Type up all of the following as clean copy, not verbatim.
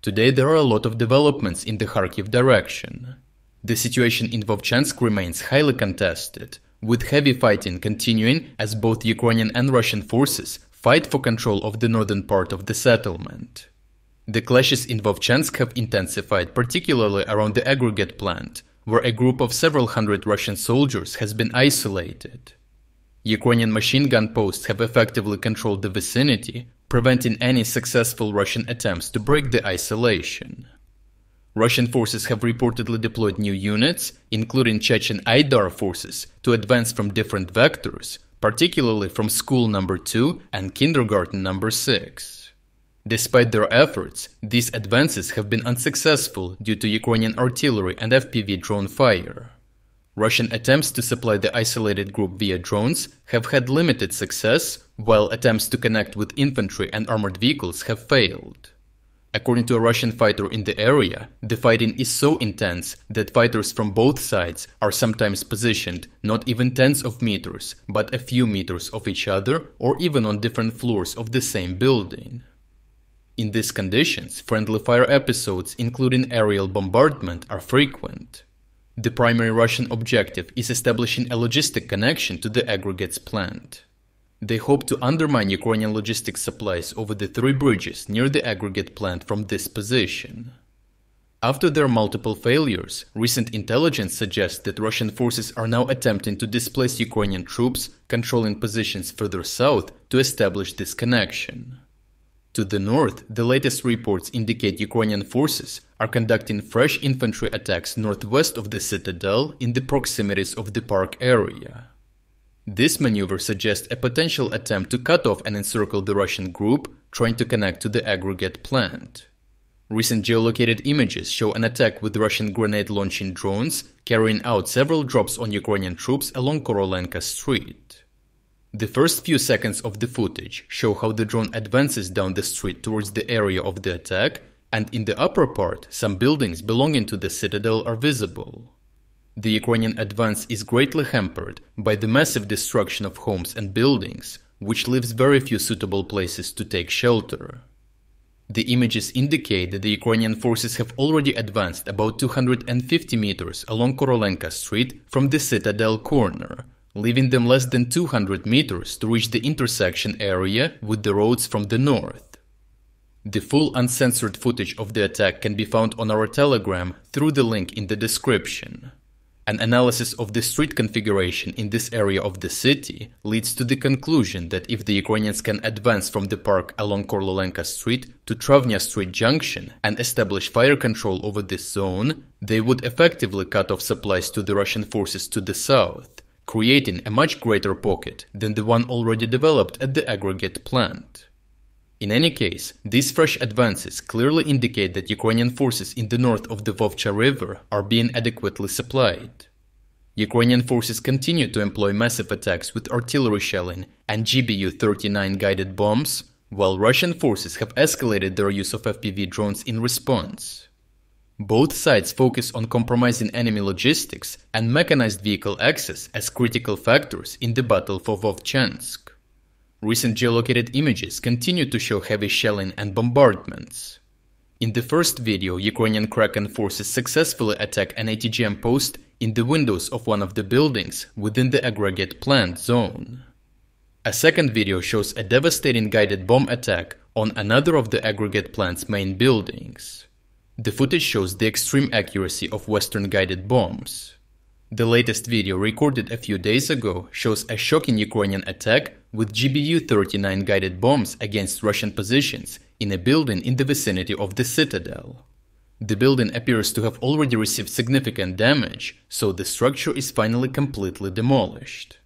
Today there are a lot of developments in the Kharkiv direction. The situation in Vovchansk remains highly contested, with heavy fighting continuing as both Ukrainian and Russian forces fight for control of the northern part of the settlement. The clashes in Vovchansk have intensified, particularly around the Aggregate Plant, where a group of several hundred Russian soldiers has been isolated. Ukrainian machine gun posts have effectively controlled the vicinity, preventing any successful Russian attempts to break the isolation. Russian forces have reportedly deployed new units, including Chechen Aidar forces, to advance from different vectors, particularly from School Number 2 and Kindergarten Number 6. Despite their efforts, these advances have been unsuccessful due to Ukrainian artillery and FPV drone fire. Russian attempts to supply the isolated group via drones have had limited success, while attempts to connect with infantry and armored vehicles have failed. According to a Russian fighter in the area, the fighting is so intense that fighters from both sides are sometimes positioned not even tens of meters, but a few meters of each other or even on different floors of the same building. In these conditions, friendly fire episodes, including aerial bombardment, are frequent. The primary Russian objective is establishing a logistic connection to the aggregates plant. They hope to undermine Ukrainian logistics supplies over the 3 bridges near the aggregate plant from this position. After their multiple failures, recent intelligence suggests that Russian forces are now attempting to displace Ukrainian troops controlling positions further south to establish this connection. To the north, the latest reports indicate Ukrainian forces are conducting fresh infantry attacks northwest of the citadel in the proximities of the park area. This maneuver suggests a potential attempt to cut off and encircle the Russian group trying to connect to the aggregate plant. Recent geolocated images show an attack with Russian grenade-launching drones carrying out several drops on Ukrainian troops along Korolenka Street. The first few seconds of the footage show how the drone advances down the street towards the area of the attack, and in the upper part, some buildings belonging to the citadel are visible. The Ukrainian advance is greatly hampered by the massive destruction of homes and buildings, which leaves very few suitable places to take shelter. The images indicate that the Ukrainian forces have already advanced about 250 meters along Korolenka Street from the citadel corner, leaving them less than 200 meters to reach the intersection area with the roads from the north. The full uncensored footage of the attack can be found on our Telegram through the link in the description. An analysis of the street configuration in this area of the city leads to the conclusion that if the Ukrainians can advance from the park along Korolenka Street to Travnya Street Junction and establish fire control over this zone, they would effectively cut off supplies to the Russian forces to the south, creating a much greater pocket than the one already developed at the aggregate plant. In any case, these fresh advances clearly indicate that Ukrainian forces in the north of the Vovcha River are being adequately supplied. Ukrainian forces continue to employ massive attacks with artillery shelling and GBU-39 guided bombs, while Russian forces have escalated their use of FPV drones in response. Both sides focus on compromising enemy logistics and mechanized vehicle access as critical factors in the battle for Vovchansk. Recent geolocated images continue to show heavy shelling and bombardments. In the first video, Ukrainian Kraken forces successfully attack an ATGM post in the windows of one of the buildings within the aggregate plant zone. A second video shows a devastating guided bomb attack on another of the aggregate plant's main buildings. The footage shows the extreme accuracy of Western guided bombs. The latest video, recorded a few days ago, shows a shocking Ukrainian attack with GBU-39 guided bombs against Russian positions in a building in the vicinity of the citadel. The building appears to have already received significant damage, so the structure is finally completely demolished.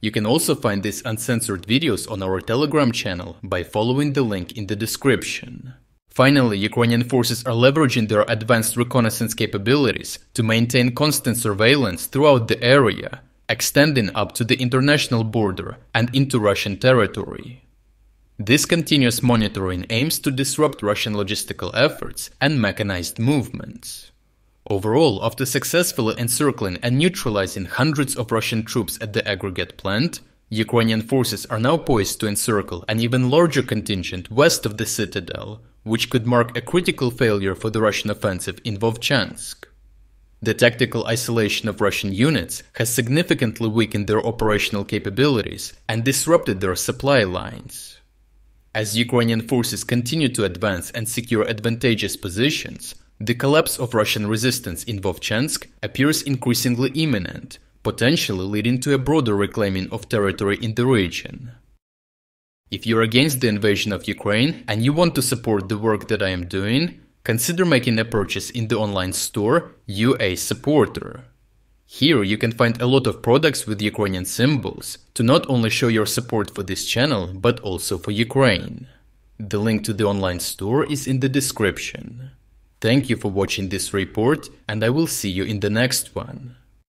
You can also find these uncensored videos on our Telegram channel by following the link in the description. Finally, Ukrainian forces are leveraging their advanced reconnaissance capabilities to maintain constant surveillance throughout the area, extending up to the international border and into Russian territory. This continuous monitoring aims to disrupt Russian logistical efforts and mechanized movements. Overall, after successfully encircling and neutralizing hundreds of Russian troops at the aggregate plant, Ukrainian forces are now poised to encircle an even larger contingent west of the citadel, which could mark a critical failure for the Russian offensive in Vovchansk. The tactical isolation of Russian units has significantly weakened their operational capabilities and disrupted their supply lines. As Ukrainian forces continue to advance and secure advantageous positions, the collapse of Russian resistance in Vovchansk appears increasingly imminent, potentially leading to a broader reclaiming of territory in the region. If you're against the invasion of Ukraine and you want to support the work that I am doing, consider making a purchase in the online store UA Supporter. Here you can find a lot of products with Ukrainian symbols to not only show your support for this channel, but also for Ukraine. The link to the online store is in the description. Thank you for watching this report, and I will see you in the next one.